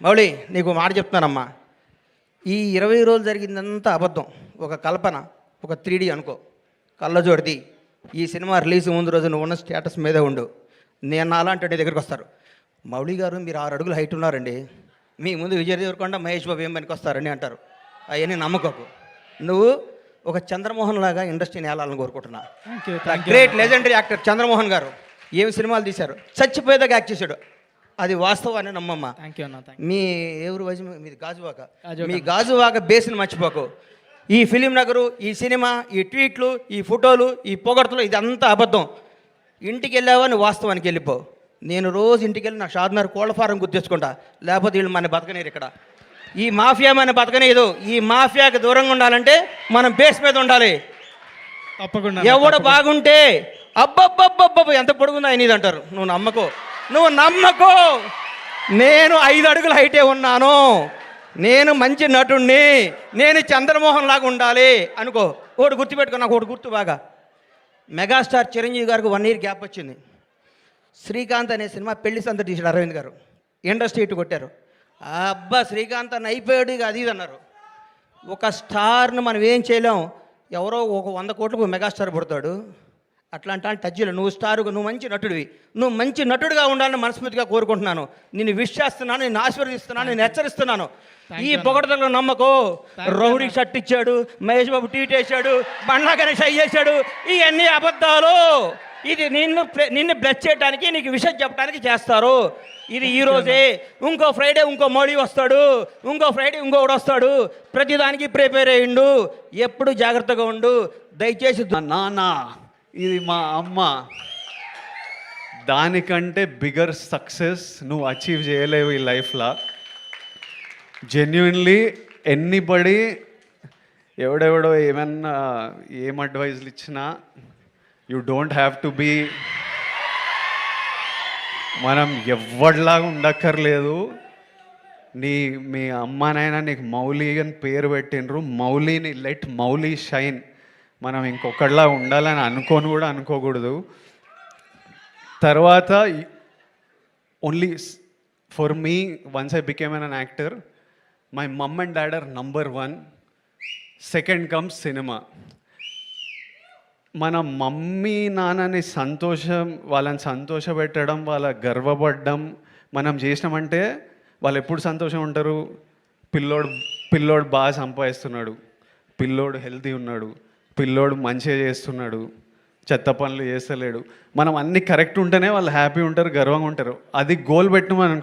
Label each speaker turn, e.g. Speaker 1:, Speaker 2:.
Speaker 1: మౌళి నీకు మాట చెప్తున్నానమ్మా, ఈ 20 రోజులు జరిగిందంతా అబద్ధం, ఒక కల్పన, ఒక 3D అనుకో, కళ్ళజోడిది. ఈ సినిమా రిలీజ్ ముందు రోజు నువ్వు ఉన్న స్టేటస్ మీదే ఉండు. నేను అలాంటి నీ దగ్గరికి వస్తారు, మౌళి గారు మీరు 6 అడుగులు హైట్ ఉన్నారండి, మీ ముందు విజయ్ దేవరకొండ మహేష్ బాబు ఏం పనికి వస్తారని అంటారు. అవన్నీ నమ్మకోకు. నువ్వు ఒక చంద్రమోహన్ లాగా ఇండస్ట్రీని ఏలాలని కోరుకుంటున్నా. గ్రేట్ లెజెండరీ యాక్టర్ చంద్రమోహన్ గారు ఏమి సినిమాలు తీశారు, చచ్చిపోయేదాకా యాక్ట్ చేశాడు, అది వాస్తవాన్ని నమ్మమ్మ. మీ ఎవరు వయసు మీది గాజువాక, మీ గాజువాక బేస్ని మర్చిపోకు. ఈ ఫిలిం నగరు, ఈ సినిమా, ఈ ట్వీట్లు, ఈ ఫోటోలు, ఈ పొగడ్తలు ఇదంతా అబద్ధం. ఇంటికి వెళ్ళావా నువ్వు వాస్తవానికి వెళ్ళిపో. నేను రోజు ఇంటికి వెళ్ళి నా షాద్నగర్ కోళ్ళ ఫారం గుర్తించుకుంటా, లేకపోతే వీళ్ళు మన బతకనేరు. ఇక్కడ ఈ మాఫియా మన బతకనేదు. ఈ మాఫియాకి దూరంగా ఉండాలంటే మనం బేస్ మీద ఉండాలి.
Speaker 2: తప్పకుండా
Speaker 1: ఎవడు బాగుంటే అబ్బబ్బబ్బబ్బ ఎంత పొడుగుందో ఆయన ఇది అంటారు. నువ్వు నమ్మకో. నేను 5 అడుగుల హైటే ఉన్నాను, నేను మంచి నటుణ్ణి, నేను చంద్రమోహన్ లాగా ఉండాలి అనుకో. ఒకటి గుర్తుపెట్టుకో, నాకు ఒకటి గుర్తు బాగా. మెగాస్టార్ చిరంజీవి గారికి 1 ఇయర్ గ్యాప్ వచ్చింది. శ్రీకాంత్ అనే సినిమా పెళ్లి సంత తీసాడు అరవింద్ గారు, ఇండస్ట్రీ ఇటు కొట్టారు. అబ్బా శ్రీకాంత్ అని అయిపోయాడు, ఇక అది ఇది అన్నారు. ఒక స్టార్ను మనం ఏం చేయలేం. ఎవరో ఒక 100 కోట్లకు మెగాస్టార్ పుడతాడు, అట్లాంటి టచ్లో నువ్వు స్టారుగా, నువ్వు మంచి నటుడివి, నువ్వు మంచి నటుడిగా ఉండాలని మనస్ఫూర్తిగా కోరుకుంటున్నాను. నేను విష్ చేస్తున్నాను, నేను ఆశీర్వదిస్తున్నాను, నేను హెచ్చరిస్తున్నాను. ఈ పొగడతలో నమ్మకో. రౌడీ షర్ట్ ఇచ్చాడు, మహేష్ బాబు ట్వీట్ వేసాడు, బండ్లా గణేష్ చేశాడు, ఇవన్నీ అబద్ధాలు. ఇది నిన్ను బ్లెస్ చేయడానికి, నీకు విషయం చెప్పడానికి చేస్తారు. ఇది ఈరోజే, ఇంకో ఫ్రైడే ఇంకో మోడీ వస్తాడు, ఇంకో ఫ్రైడే ఇంకొకడు వస్తాడు. ప్రతిదానికి ప్రిపేర్ అయ్యిండు. ఎప్పుడు జాగ్రత్తగా ఉండు దయచేసి.
Speaker 3: నాన్న, ఇది మా అమ్మ. దానికంటే బిగ్గర్ సక్సెస్ నువ్వు అచీవ్ చేయలేవు ఈ లైఫ్లో. జెన్యున్లీ ఎనీబడి ఎవడెవడో ఏమన్నా ఏం అడ్వైజ్లు ఇచ్చినా, you don't have to be, మనం ఎవరిలాగా ఉండక్కర్లేదు. మీ అమ్మానైనా నీకు మౌలి అని పేరు పెట్టినరు, మౌలిని లెట్ మౌలి షైన్. మనం ఇంకొకటిలా ఉండాలని అనుకోకూడదు. తర్వాత only for me, once I became an actor, my mum and dad are number 1. Second comes cinema. మన మమ్మీ నాన్నని వాళ్ళని సంతోషపెట్టడం, వాళ్ళ గర్వపడడం మనం చేసినామంటే వాళ్ళు ఎప్పుడు సంతోషం ఉంటారు. పిల్లోడు బాగా సంపాదిస్తున్నాడు, పిల్లోడు హెల్తీ ఉన్నాడు, పిల్లోడు మంచిగా చేస్తున్నాడు, చెత్త పనులు చేస్తలేడు, మనం అన్నీ కరెక్ట్ ఉంటేనే వాళ్ళు హ్యాపీ ఉంటారు, గర్వంగా ఉంటారు. అది గోల్ పెట్టి మనం